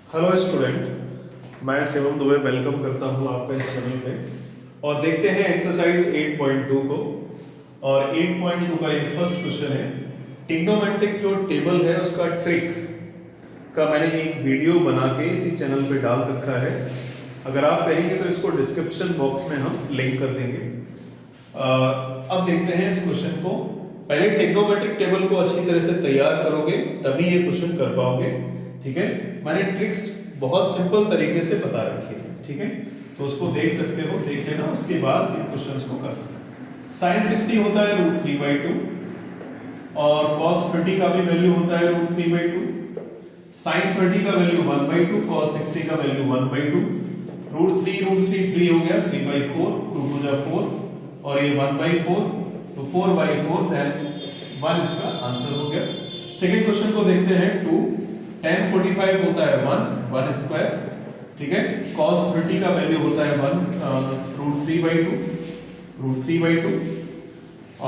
Hello student, मैं Shivam Dubey welcome करता हूं आपका इस चैनल पे। और देखते हैं एक्सरसाइज 8.2 को। और 8.2 का ये फर्स्ट क्वेश्चन है, ट्रिग्नोमेट्रिक जो टेबल है उसका ट्रिक का मैंने एक वीडियो बना के इसी चैनल पे डाल रखा है। अगर आप कहेंगे तो इसको डिस्क्रिप्शन बॉक्स में हम लिंक कर देंगे। अब देखते हैं इस क्वेश्चन को। पहले ट्रिग्नोमेट्रिक टेबल को अच्छी तरह से तैयार करोगे तभी ये क्वेश्चन कर पाओगे। ठीक है, मैंने ट्रिक्स बहुत सिंपल तरीके से बता रखी है। ठीक है, तो उसको देख सकते हो, देख लेना, उसके बाद इन क्वेश्चंस को करना। sin 60 होता है √3/2 और cos 30 का भी वैल्यू होता है √3/2। sin 30 का वैल्यू 1/2, cos 60 का वैल्यू 1/2। √3 3 हो गया, 3/4, 2 2 जा 4 और ये 1/4, तो 4/4 देन 1 इसका आंसर हो गया। सेकंड क्वेश्चन को देखते हैं। 2 tan 45 होता है 1 स्क्वायर। ठीक है, cos 30 का वैल्यू होता है 1 √3/2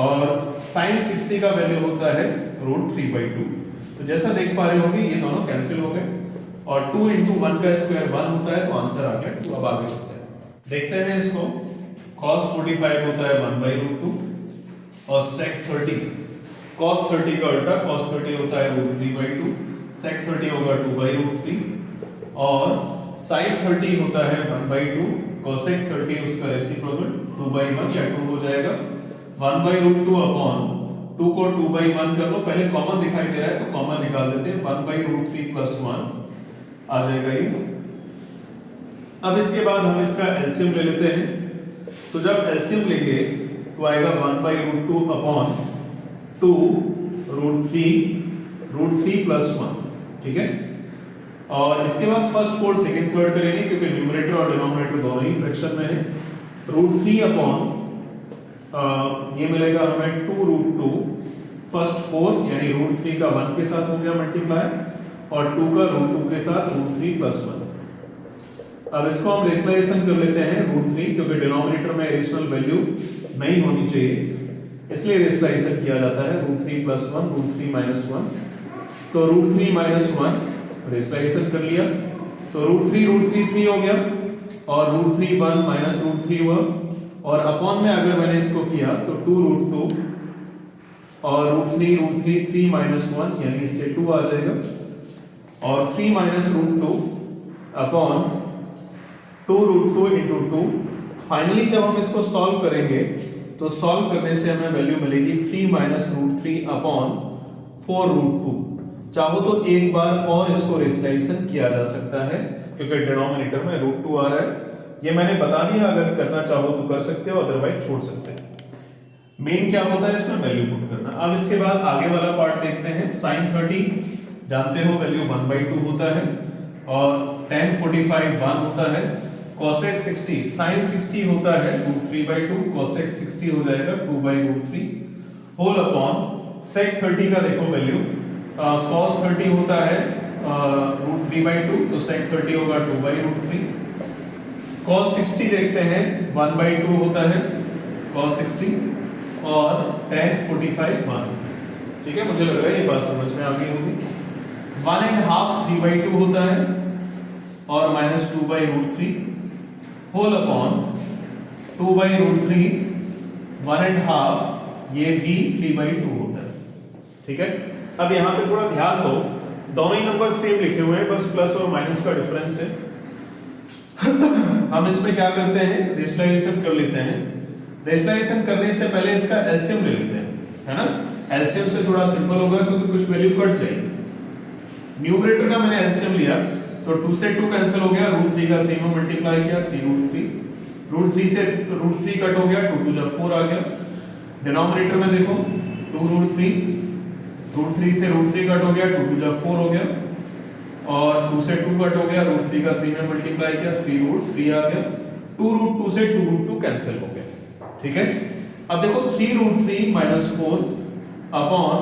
और sin 60 का वैल्यू होता है √3/2। तो जैसा देख पा रहे होंगे ये दोनों कैंसिल हो गए और 2 × 1 का स्क्वायर 1 होता है, तो आंसर आ गया 2। अब आगे चलते हैं, देखते हैं इसको। cos 45 होता है 1/√2 और sec 30, cos 30 का उल्टा, cos 30 होता है √3/2, sec 30 होगा 2/√3 और sin 30 होता है 1/2, cosec 30 उसका रेसिप्रोकल 2/1 या 2 हो जाएगा। 1/√2 अपॉन 2 को 2/1 कर लो, पहले कॉमन दिखाई दे रहा है तो कॉमन निकाल देते हैं। 1/√3 + 1 आ जाएगा ये। अब इसके बाद हम इसका एलसीएम ले लेते हैं। तो जब एलसीएम लेंगे तो आएगा 1/√2 अपॉन 2 √3 + 1। ठीक है, और इसके बाद फर्स्ट फोर्थ सेकंड थर्ड करेंगे क्योंकि न्यूमरेटर और डिनोमिनेटर दोनों ही फ्रैक्शन में है। √3 अपॉन ये मिलेगा हमें 2√2 फर्स्ट 4 यानी √3 का 1 के साथ हो गया मल्टीप्लाई और 2 का √2 के साथ √3 + 1। अब इसको हम रेशनलाइजेशन कर लेते हैं √3, क्योंकि डिनोमिनेटर में रेशनल वैल्यू नहीं होनी चाहिए, इसलिए रेशनलाइजेशन किया जाता है। √3 + 1 √3 - 1, तो √3 - 1 रेशनलाइजेशन कर लिया तो √3 3 हो गया और √3 1 - √3 हुआ और अपॉन में अगर मैंने इसको किया तो 2√2 और √3 3 - 1 यानी इससे 2 आ जाएगा और 3 - √2 अपॉन 2√2 × 2। फाइनली जब हम इसको सॉल्व करेंगे तो सॉल्व करने से हमें वैल्यू मिलेगी 3 - √3 अपॉन 4√2। चाहो तो एक बार और इसको रेशनलाइजेशन किया जा सकता है क्योंकि डिनोमिनेटर में √2 आ रहा है। ये मैंने बता दिया, अगर करना चाहो तो कर सकते हो, अदरवाइज छोड़ सकते हैं। मेन क्या होता है इसमें वैल्यू पुट करना। अब इसके बाद आगे वाला पार्ट देखते हैं। sin 30 जानते हो वैल्यू 1/2 होता है और tan 45 1 होता है। cosec 60 sin 60 होता है √3/2, cosec 60 हो जाएगा 2/√3 होल अपॉन sec 30 का देखो वैल्यू cos 30 होता है √3/2, तो sec 30 होगा 2/√3। cos 60 देखते हैं 1/2 होता है cos 60 और tan 45 1। ठीक है, मुझे लग रहा है ये बात समझ में आ गई होगी। 1.5 3/2 होता है और -2/√3 होल अपॉन 2/√3 1.5 ये भी 3/2 होता है। ठीक है, अब यहाँ पे थोड़ा ध्यान दो, दोनों ही नंबर सेम लिखे हुए हैं, बस प्लस और माइनस का डिफरेंस है। हम इसमें क्या करते हैं, रेशनलाइजेशन कर लेते हैं। रेशनलाइजेशन करने से पहले इसका एलसीएम ले लेते हैं, है ना। एलसीएम से थोड़ा सिंपल होगा क्योंकि कुछ वैल्यू कट जाएगी। न्यूमरेटर का मैंने एलसीएम लिया तो 2 से 2 कैंसिल हो गया, √3 का 3 में मल्टीप्लाई किया 3√3, √3 से √3 कट हो गया, 2 2 जा 4 आ गया। डिनोमिनेटर में देखो 2√3 √3 से √3 कट हो गया, 2 2 जा 4 हो गया और 2 से 2 कट हो गया, √3 का 3 में मल्टीप्लाई किया 3√3 आ गया। 2√2 से 2√2 कैंसिल हो गया। ठीक है, अब देखो 3√3 - 4 अपॉन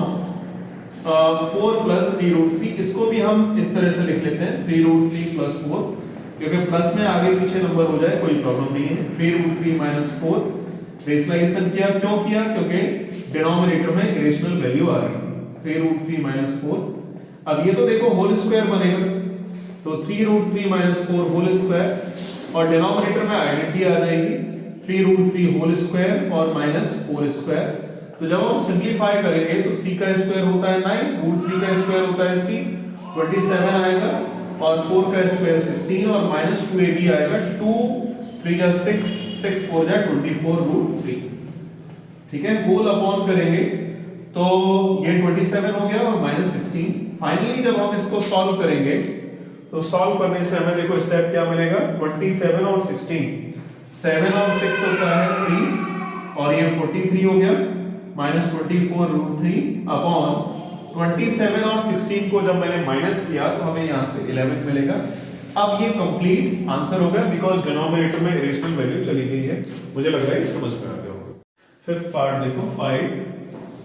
4 + 3√3, इसको भी हम इस तरह से लिख लेते हैं 3√3 + 4, क्योंकि प्लस में आगे पीछे नंबर हो जाए कोई प्रॉब्लम नहीं है। 3√3 - 4 रेशनलाइजेशन किया, क्यों किया, क्योंकि डिनोमिनेटर में इरेशनल वैल्यू आ रही थी। 3√3 - 4, अब ये तो देखो होल स्क्वायर बनेगा तो 3√3 माइनस 4 होल स्क्वायर और डिनोमिनेटर में आइडेंटिटी आ जाएगी 3√3 होल स्क्वायर और माइनस 4 स्क्वायर। तो जब हम सिंप्लीफाई करेंगे तो 3 का स्क्वायर होता है 9, √3 का स्क्वायर होता है 3, 27 आएगा और 4 का स्क्वायर 16 और माइनस 2ab आएगा 2 3 जा 6 6 4 जा 24√3। ठीक है, होल अपॉन करेंगे तो ये 27 हो गया और माइनस 16। फाइनली जब हम इसको सॉल्व करेंगे तो सॉल्व करने से हमें देखो स्टेप क्या मिलेगा 27 और 16, 7 और 6 होता है 3 और ये 43 हो गया माइनस 24√3 अपॉन 27 और 16 को जब मैंने माइनस किया तो हमें यहाँ से 11 मिलेगा। अब ये कंप्लीट आंसर हो गया बिकॉज डिनोमिनेटर में इरेशनल वैल्यू चली गई है। मुझे लग रहा है ये समझ में आ गया होगा। फिफ्थ पार्ट देखो, फाइंड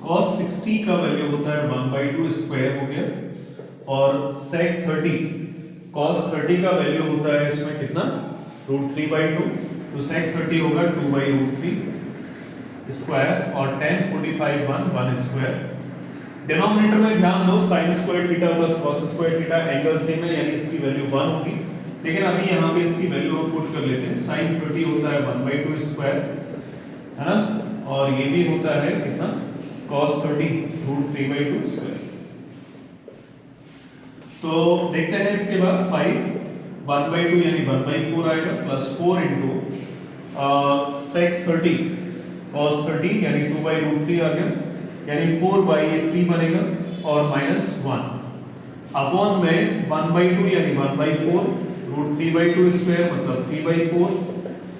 cos 60 का वैल्यू होता है 1/2 स्क्वायर हो गया और sec 30 cos 30 का वैल्यू होता है इसमें कितना √3/2, तो sec 30 होगा 2/√3 स्क्वायर और tan 45 1 स्क्वायर। डिनोमिनेटर में ध्यान दो sin square theta plus cos square theta angle same है यानी इसकी वैल्यू 1 होगी, लेकिन अभी यहाँ पे इसकी वैल्यू हम पुट कर लेते हैं। sin 30 होता है 1/2 स्क्वायर है ना, और ये भी होता है कितना cos 30 √3/2 स्क्वायर। तो देखते हैं इसके बाद 5 1/2 यानी 1/4 आएगा प्लस 4 इंटू sec 30 cos 30 यानी 2/√3 आ गया यानी 4/3 बनेगा और माइनस 1 अपॉन में 1/2 यानी 1/4 √3/2 स्क्वायर मतलब 3/4।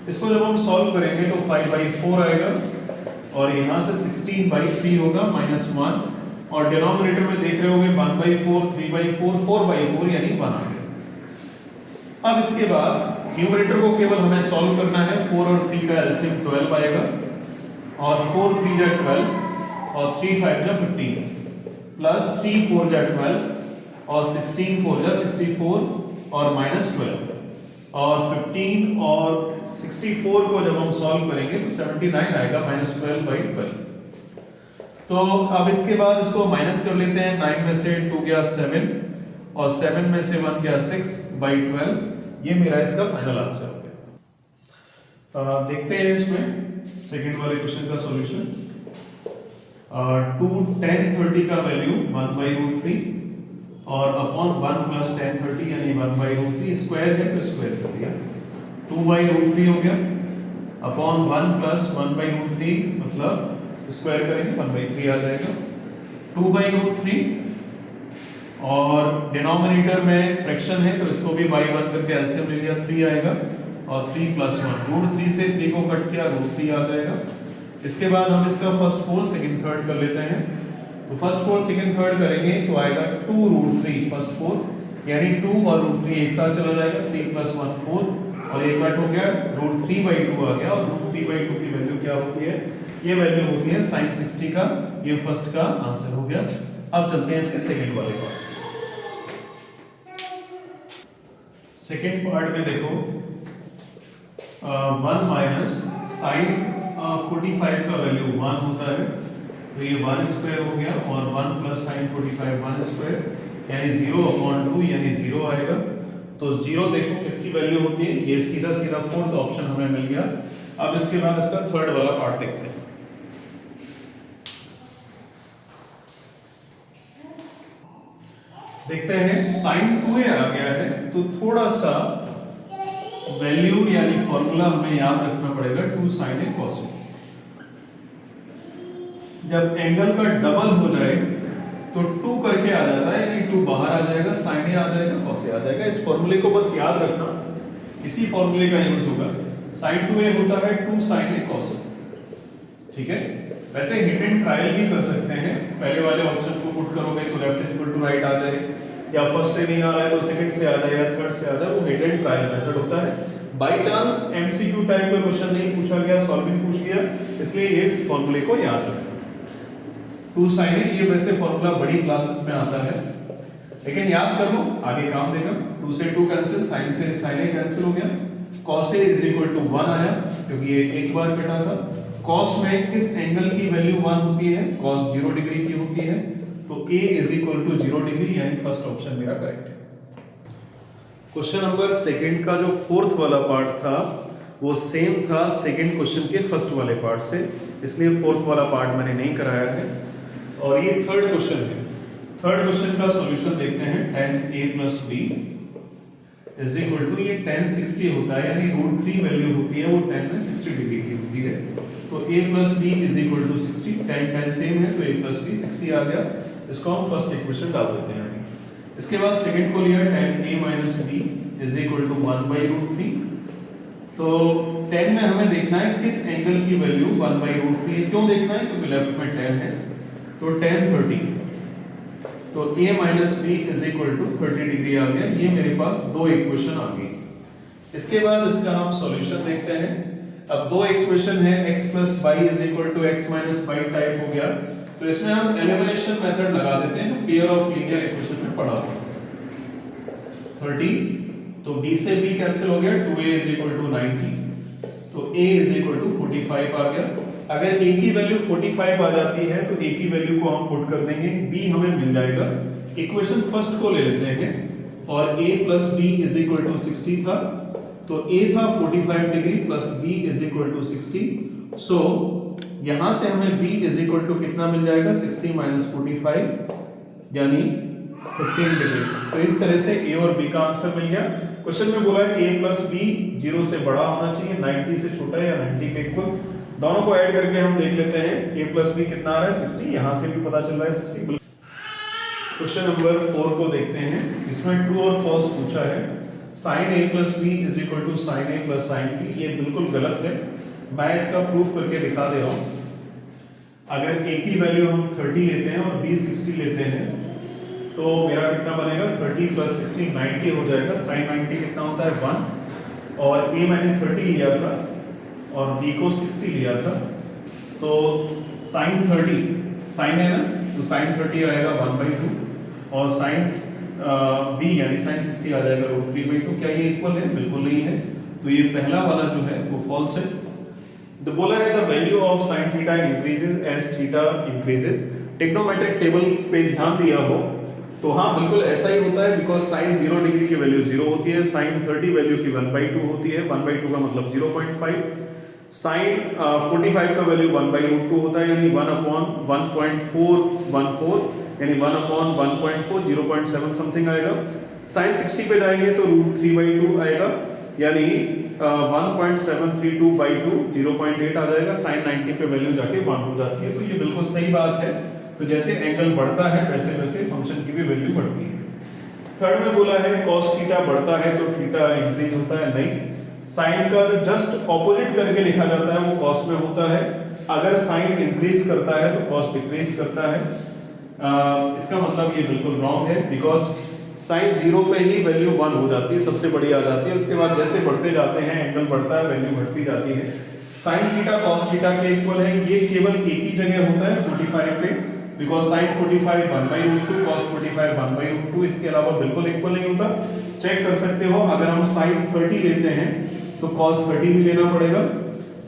इसको जब हम सॉल्व करेंगे तो 5/4 आएगा और यहाँ से 16/3 होगा माइनस 1 और डिनोमिनेटर में देख रहे होंगे 1/4 3/4 4/4 यानी 1 आ गया। अब इसके बाद न्यूमरेटर को केवल हमें सॉल्व करना है। 4 और 3 का एलसीएम 12 आएगा और 4 3 जा 12 और 3 5 जा 15 प्लस 3 4 जा 12 और 16 4 जा 64 और माइनस 12 और 15 और 64 को जब हम सॉल्व करेंगे तो 79 आएगा माइनस 12/12। तो अब इसके बाद इसको माइनस कर लेते हैं। 9 में से 2 गया 7 और 7 में से 1 गया 6/12। ये मेरा इसका फाइनल आंसर हो गया। देखते हैं इसमें सेकंड वाले क्वेश्चन का सॉल्यूशन। 2 tan 30 का वैल्यू 1/√3 और अपॉन 1 प्लस tan 30 यानी 1/√3 स्क्वायर है तो स्क्वायर कर दिया 2/√3 हो गया अपॉन 1 प्लस 1/√3 मतलब स्क्वायर करेंगे 1/3 आ जाएगा 2/√3 और डिनोमिनेटर में फ्रैक्शन है तो इसको भी बाई 1 करके एलसीएम ले लिया 3 आएगा और 3 + 1 √3 से 3 को कट किया √3 आ जाएगा। इसके बाद हम इसका फर्स्ट 4 सेकंड थर्ड कर लेते हैं। तो फर्स्ट 4 सेकंड थर्ड करेंगे तो आएगा 2√3 फर्स्ट 4 यानी 2 और √3 एक साथ चला जाएगा 3 + 1 4 और ये कट हो गया √3/2 आ गया और √3/2 की वैल्यू क्या होती है, ये वैल्यू होती है sin 60 का। ये फर्स्ट का आंसर हो गया। अब चलते हैं इसके सेकंड वाले पार्ट। सेकंड पार्ट में देखो 1 माइनस sin 45 का वैल्यू 1 होता है तो ये 1 स्क्वायर हो गया और 1 प्लस sin 45 1 स्क्वायर यानी 0/2 यानी 0 आएगा। तो 0 देखो किसकी वैल्यू होती है, ये सीधा सीधा फोर्थ ऑप्शन हमें मिल गया। अब इसके बाद इसका थर्ड वाला पार्ट देखते हैं। देखते हैं sin 2a आ गया है तो थोड़ा सा वैल्यू यानी फॉर्मूला हमें याद रखना पड़ेगा 2 sin a cos a। जब एंगल का डबल हो जाए तो 2 करके आ जाता है यानी 2 बाहर आ जाएगा sin a आ जाएगा cos a आ जाएगा। इस फॉर्मूले को बस याद रखना, इसी फॉर्मूले का यूज होगा। sin 2a होता है 2 sin a cos a। ठीक है, वैसे हिट एंड ट्रायल भी कर सकते हैं। पहले वाले ऑप्शन को पुट करोगे तो लेफ्ट इक्वल टू राइट आ जाए या फर्स्ट से नहीं आ रहा है तो सेकंड से आ जाए या थर्ड से आ जाए, वो हिट एंड ट्रायल मेथड होता है। बाय चांस एमसीक्यू टाइप का क्वेश्चन नहीं पूछा गया, सॉल्विंग पूछ लिया, इसलिए ये फॉर्मूले को याद रखना। 2 sin a ये वैसे फॉर्मूला बड़ी क्लासेस में आता है लेकिन याद कर लो आगे काम देगा। 2 से 2 कैंसिल, sin से sin a कैंसिल हो गया, cos a = 1 आया क्योंकि ये एक बार कटा था। cos में किस एंगल की वैल्यू 1 होती है, cos 0 डिग्री की होती है तो a = 0 डिग्री यानी फर्स्ट ऑप्शन मेरा करेक्ट है। क्वेश्चन नंबर सेकंड का जो फोर्थ वाला पार्ट था वो सेम था सेकंड क्वेश्चन के फर्स्ट वाले पार्ट से, इसलिए फोर्थ वाला पार्ट मैंने नहीं कराया है। और ये थर्ड क्वेश्चन है। थर्ड क्वेश्चन का सॉल्यूशन देखते हैं। tan a plus b is equal to, ये tan 60 होता है, यानी √3 वैल्यू होती है वो tan में 60 डिग्री की होती है। तो a plus b is equal to 60, tan same है तो a plus b 60 आ गया। इसको हम फर्स्ट इक्वेशन डाल देते हैं। इसके बाद सेकंड को लिया tan a minus b is equal to 1/√3। तो tan में हमें देखना है किस एंगल की वैल्यू 1/√3 है। क्यों देखना है? क्योंकि लेफ्ट में tan है। तो tan 30, तो a minus b is equal to 30 degree आ गया। ये मेरे पास दो इक्वेशन आ गई। इसके बाद इसका हम सॉल्यूशन देखते हैं। अब दो इक्वेशन है, x plus y is equal to x minus y type हो गया। तो इसमें हम एलिमिनेशन मेथड लगा देते हैं, पेयर ऑफ लीनियर इक्वेशन में पढ़ा था। 30, तो b से b कैंसिल हो गया, 2a इज इक्वल टू 90, तो a इज इक्वल टू 45 आ गया। अगर a की वैल्यू 45 आ जाती है तो a की वैल्यू को हम पुट कर देंगे, b हमें मिल जाएगा। इक्वेशन फर्स्ट को ले लेते हैं और a plus b is equal to 60 था, तो a था 45 degree plus b is equal to 60। So यहां से हमें b इज इक्वल टू कितना मिल जाएगा, 60 माइनस 45 यानी 15 डिग्री। तो इस तरह से a और b का आंसर मिल गया। क्वेश्चन में बोला है a plus b 0 से बड़ा होना चाहिए, 90 से छोटा या 90 के इक्वल। दोनों को ऐड करके हम देख लेते हैं a plus b कितना आ रहा है, 60। यहां से भी पता चल रहा है 60। क्वेश्चन नंबर 4 को देखते हैं। इसमें ट्रू और फॉल्स पूछा है। sin a plus b is equal to sin a plus sin b, ये बिल्कुल गलत है। मैं इसका प्रूफ करके दिखा दे रहा हूं। अगर a की वैल्यू हम 30 लेते हैं और b 60 लेते हैं तो मेरा कितना बनेगा, 30 प्लस 60 90 हो जाएगा। sin 90 कितना होता है 1, और a मैंने 30 लिया था और b को 60 लिया था, तो sin 30 sin है ना, तो sin 30 आएगा 1/2 और sin b यानी sin 60 आ जाएगा √3/2। क्या ये इक्वल है? बिल्कुल नहीं है। तो ये पहला वाला जो है वो फॉल्स है। तो बोला है the value of sin theta increases as theta increases. Trigonometric table पे ध्यान दिया हो तो हाँ बिल्कुल ऐसा ही होता है, बिकॉज sin 0 डिग्री की वैल्यू 0 होती है, sin 30 वैल्यू की 1/2 होती है, 1/2 का मतलब 0.5, sin 45 का वैल्यू 1/√2 होता है, यानी 1/1.414 यानी 1/1.4 0.7 समथिंग आएगा। sin 60 पे जाएंगे तो √3/2 आएगा, यानी 1.732/2 0.8 आ जाएगा। sin 90 पे वैल्यू जाके 1 हो जाती है। तो ये बिल्कुल सही बात है। तो जैसे एंगल बढ़ता है वैसे वैसे फंक्शन की भी वैल्यू बढ़ती है। थर्ड में बोला है cos थीटा बढ़ता है तो थीटा इंक्रीज होता है, नहीं। साइन का जो जस्ट ऑपोजिट करके लिखा जाता है वो cos में होता है। अगर साइन इंक्रीज करता है तो cos डिक्रीज करता है। इसका मतलब ये बिल्कुल रॉन्ग है, बिकॉज साइन 0 पे ही वैल्यू 1 हो जाती है, सबसे बड़ी आ जाती है। उसके बाद जैसे बढ़ते जाते हैं एंगल बढ़ता है, वैल्यू बढ़ती जाती है। साइन थीटा cos थीटा के इक्वल है। ये केवल एक ही जगह होता है 45 पे, बिकॉज sin 45 1/√2 cos 45 1/√2, इसके अलावा बिल्कुल इक्वल नहीं होता। चेक कर सकते हो, अगर हम sin 30 लेते हैं तो cos 30 भी लेना पड़ेगा।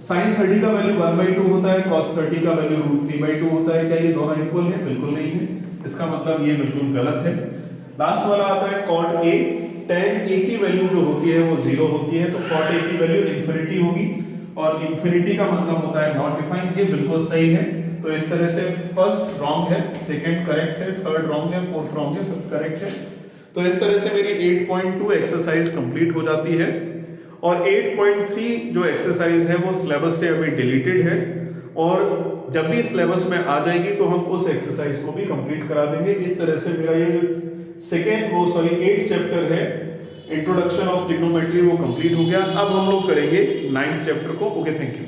sin 30 का वैल्यू 1/2 होता है, cos 30 का वैल्यू √3/2 होता है। क्या ये दोनों इक्वल है? बिल्कुल नहीं है। इसका मतलब ये बिल्कुल गलत है। लास्ट वाला आता है cot a। tan a की वैल्यू जो होती है वो 0 होती है, तो cot a की वैल्यू इंफिनिटी होगी, और इंफिनिटी का मतलब होता है नॉट डिफाइंड। ये बिल्कुल सही है। तो इस तरह से फर्स्ट रॉन्ग है, सेकंड करेक्ट है, थर्ड रॉन्ग है, फोर्थ रॉन्ग है, फिफ्थ करेक्ट है। तो इस तरह से मेरी 8.2 एक्सरसाइज कंप्लीट हो जाती है, और 8.3 जो एक्सरसाइज है वो सिलेबस से अभी डिलीटेड है, और जब भी सिलेबस में आ जाएगी तो हम उस एक्सरसाइज को भी कंप्लीट करा देंगे। इस तरह से मेरा ये जो 8th चैप्टर है इंट्रोडक्शन ऑफ ट्रिग्नोमेट्री वो कंप्लीट हो गया। अब हम लोग करेंगे 9th चैप्टर को। Okay, thank you.